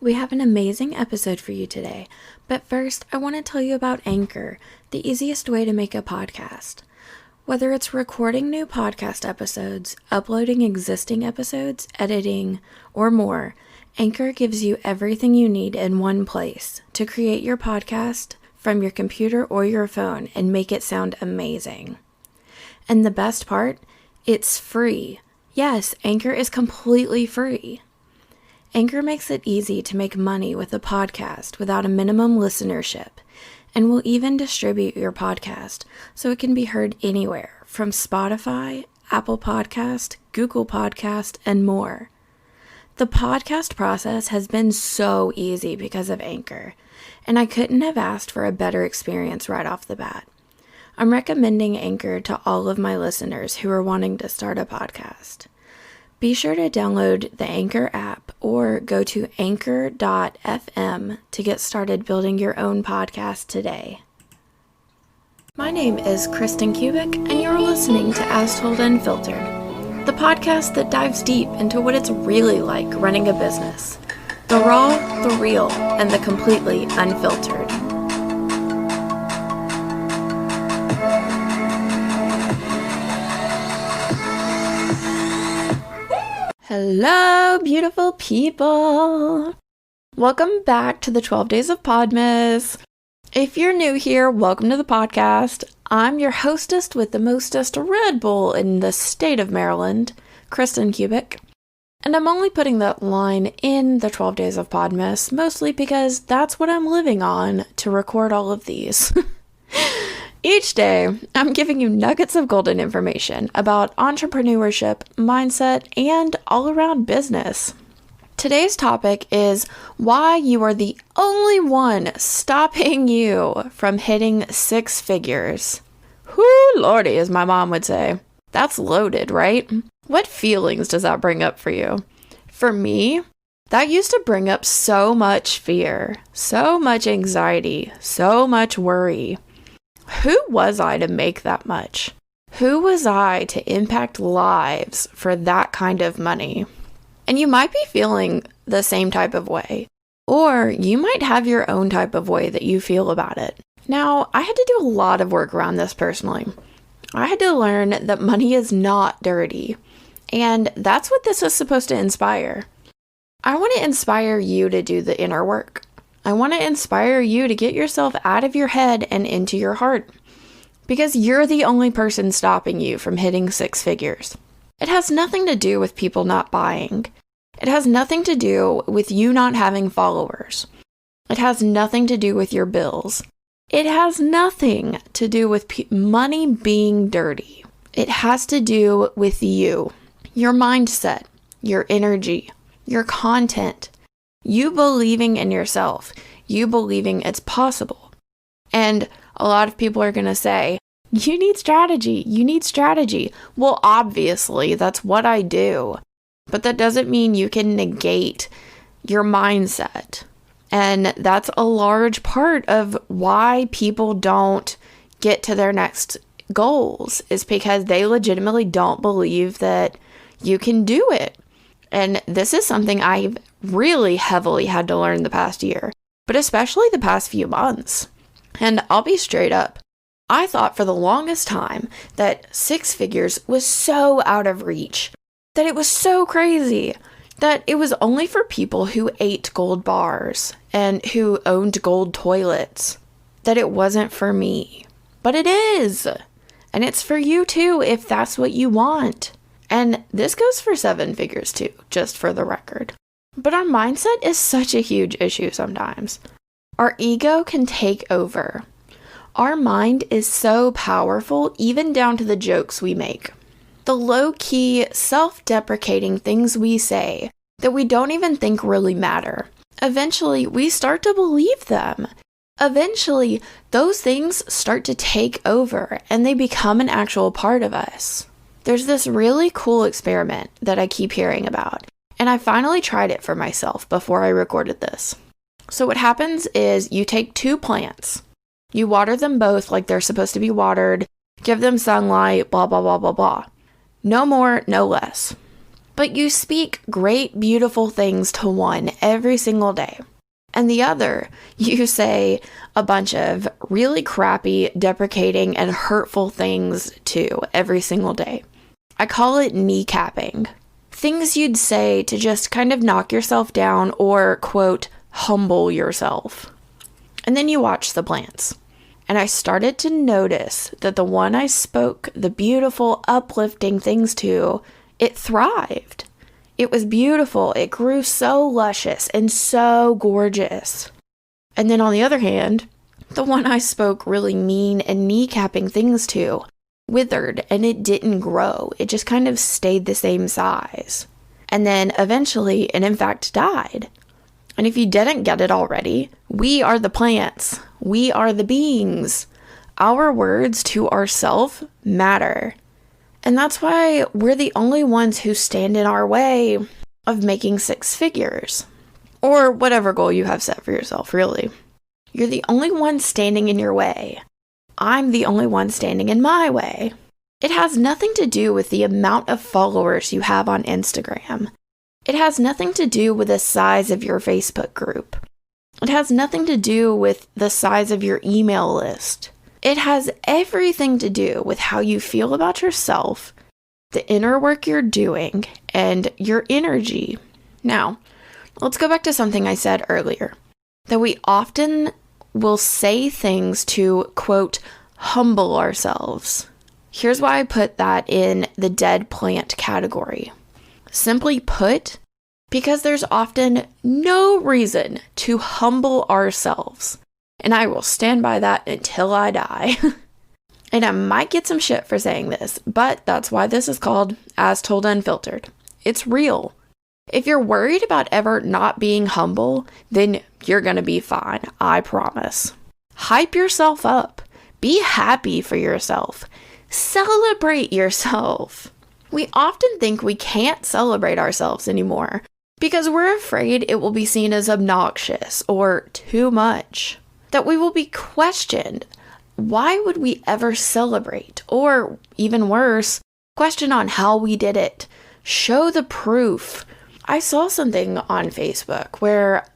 We have an amazing episode for you today, but first I want to tell you about Anchor, the easiest way to make a podcast. Whether it's recording new podcast episodes, uploading existing episodes, editing, or more, Anchor gives you everything you need in one place to create your podcast from your computer or your phone and make it sound amazing. And the best part, it's free. Yes, Anchor is completely free. Anchor makes it easy to make money with a podcast without a minimum listenership, and will even distribute your podcast so it can be heard anywhere from Spotify, Apple Podcast, Google Podcast, and more. The podcast process has been so easy because of Anchor, and I couldn't have asked for a better experience right off the bat. I'm recommending Anchor to all of my listeners who are wanting to start a podcast. Be sure to download the Anchor app or go to anchor.fm to get started building your own podcast today. My name is Kristen Kubik, and you're listening to As Told Unfiltered, the podcast that dives deep into what it's really like running a business. The raw, the real, and the completely unfiltered. Hello, beautiful people. Welcome back to the 12 Days of Podmas. If you're new here, welcome to the podcast. I'm your hostess with the mostest Red Bull in the state of Maryland, Kristen Kubik. And I'm only putting that line in the 12 Days of Podmas, mostly because that's what I'm living on to record all of these. Each day, I'm giving you nuggets of golden information about entrepreneurship, mindset, and all-around business. Today's topic is why you are the only one stopping you from hitting six figures. Whoo, lordy, as my mom would say. That's loaded, right? What feelings does that bring up for you? For me, that used to bring up so much fear, so much anxiety, so much worry. Who was I to make that much? Who was I to impact lives for that kind of money? And you might be feeling the same type of way, or you might have your own type of way that you feel about it. Now, I had to do a lot of work around this personally. I had to learn that money is not dirty, and that's what this is supposed to inspire. I want to inspire you to do the inner work. I want to inspire you to get yourself out of your head and into your heart, because you're the only person stopping you from hitting six figures. It has nothing to do with people not buying. It has nothing to do with you not having followers. It has nothing to do with your bills. It has nothing to do with money being dirty. It has to do with you, your mindset, your energy, your content, you believing in yourself, you believing it's possible. And a lot of people are going to say, you need strategy, you need strategy. Well, obviously, that's what I do. But that doesn't mean you can negate your mindset. And that's a large part of why people don't get to their next goals, is because they legitimately don't believe that you can do it. And this is something I've really heavily had to learn the past year, but especially the past few months. And I'll be straight up. I thought for the longest time that six figures was so out of reach, that it was so crazy, that it was only for people who ate gold bars and who owned gold toilets, that it wasn't for me. But it is. And it's for you too, if that's what you want. And this goes for seven figures too, just for the record. But our mindset is such a huge issue sometimes. Our ego can take over. Our mind is so powerful, even down to the jokes we make. The low-key, self-deprecating things we say that we don't even think really matter. Eventually, we start to believe them. Eventually, those things start to take over and they become an actual part of us. There's this really cool experiment that I keep hearing about, and I finally tried it for myself before I recorded this. So what happens is you take two plants, you water them both like they're supposed to be watered, give them sunlight, blah, blah, blah, blah, blah. No more, no less. But you speak great, beautiful things to one every single day. And the other, you say a bunch of really crappy, deprecating, and hurtful things to every single day. I call it kneecapping. Things you'd say to just kind of knock yourself down or, quote, humble yourself. And then you watch the plants. And I started to notice that the one I spoke the beautiful, uplifting things to, it thrived. It was beautiful. It grew so luscious and so gorgeous. And then on the other hand, the one I spoke really mean and kneecapping things to withered and it didn't grow. It just kind of stayed the same size. And then eventually it in fact died. And if you didn't get it already, we are the plants. We are the beings. Our words to ourselves matter. And that's why we're the only ones who stand in our way of making 6 figures. Or whatever goal you have set for yourself, really. You're the only one standing in your way. I'm the only one standing in my way. It has nothing to do with the amount of followers you have on Instagram. It has nothing to do with the size of your Facebook group. It has nothing to do with the size of your email list. It has everything to do with how you feel about yourself, the inner work you're doing, and your energy. Now, let's go back to something I said earlier, that we often will say things to, quote, humble ourselves. Here's why I put that in the dead plant category. Simply put, because there's often no reason to humble ourselves. And I will stand by that until I die. And I might get some shit for saying this, but that's why this is called As Told Unfiltered. It's real. If you're worried about ever not being humble, then you're going to be fine, I promise. Hype yourself up. Be happy for yourself. Celebrate yourself. We often think we can't celebrate ourselves anymore because we're afraid it will be seen as obnoxious or too much. That we will be questioned. Why would we ever celebrate? Or even worse, question on how we did it. Show the proof. I saw something on Facebook where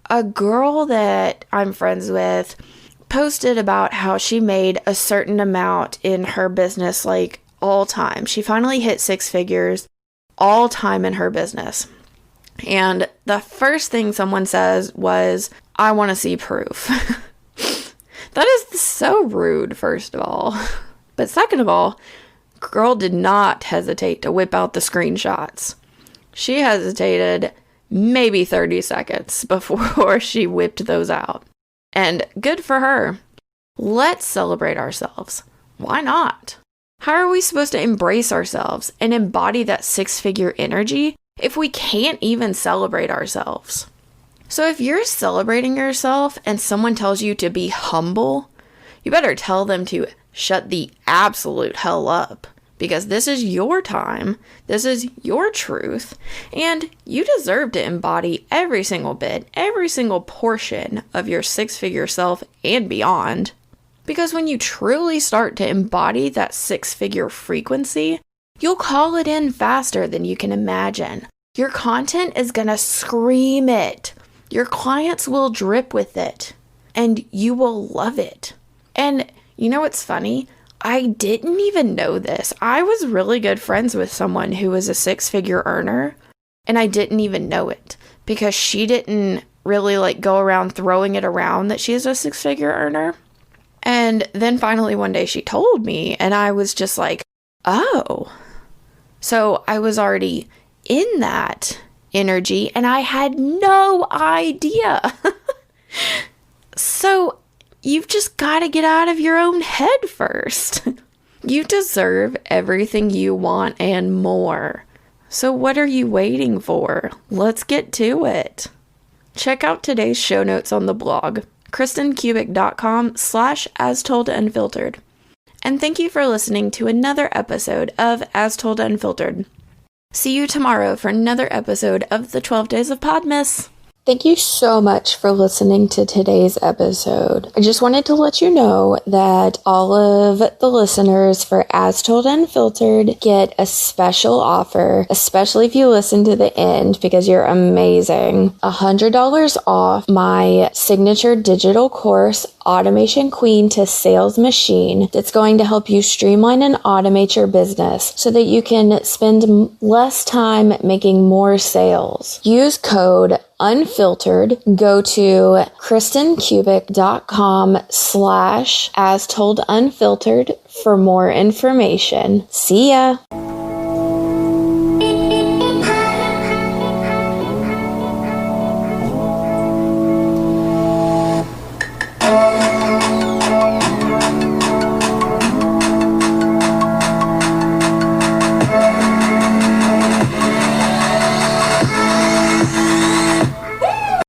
a girl that I'm friends with posted about how she made a certain amount in her business, like all time. She finally hit 6 figures all time in her business. And the first thing someone says was, I want to see proof. That is so rude, first of all. But second of all, girl did not hesitate to whip out the screenshots. She hesitated maybe 30 seconds before she whipped those out. And good for her. Let's celebrate ourselves. Why not? How are we supposed to embrace ourselves and embody that 6-figure energy if we can't even celebrate ourselves? So if you're celebrating yourself and someone tells you to be humble, you better tell them to shut the absolute hell up. Because this is your time, this is your truth, and you deserve to embody every single bit, every single portion of your 6-figure self and beyond. Because when you truly start to embody that 6-figure frequency, you'll call it in faster than you can imagine. Your content is gonna scream it. Your clients will drip with it, and you will love it. And you know what's funny? I didn't even know this. I was really good friends with someone who was a 6-figure earner, and I didn't even know it because she didn't really go around throwing it around that she is a 6-figure earner. And then finally one day she told me, and I was just like, oh. So I was already in that energy, and I had no idea. So you've just got to get out of your own head first. You deserve everything you want and more. So what are you waiting for? Let's get to it. Check out today's show notes on the blog, kristenkubick.com/astoldunfiltered. And thank you for listening to another episode of As Told Unfiltered. See you tomorrow for another episode of the 12 Days of Podmas. Thank you so much for listening to today's episode. I just wanted to let you know that all of the listeners for As Told Unfiltered get a special offer, especially if you listen to the end because you're amazing. $100 off my signature digital course, Automation Queen to Sales Machine, that's going to help you streamline and automate your business so that you can spend less time making more sales. Use code Unfiltered. Go to kristenkubick.com/astoldunfiltered for more information. See ya!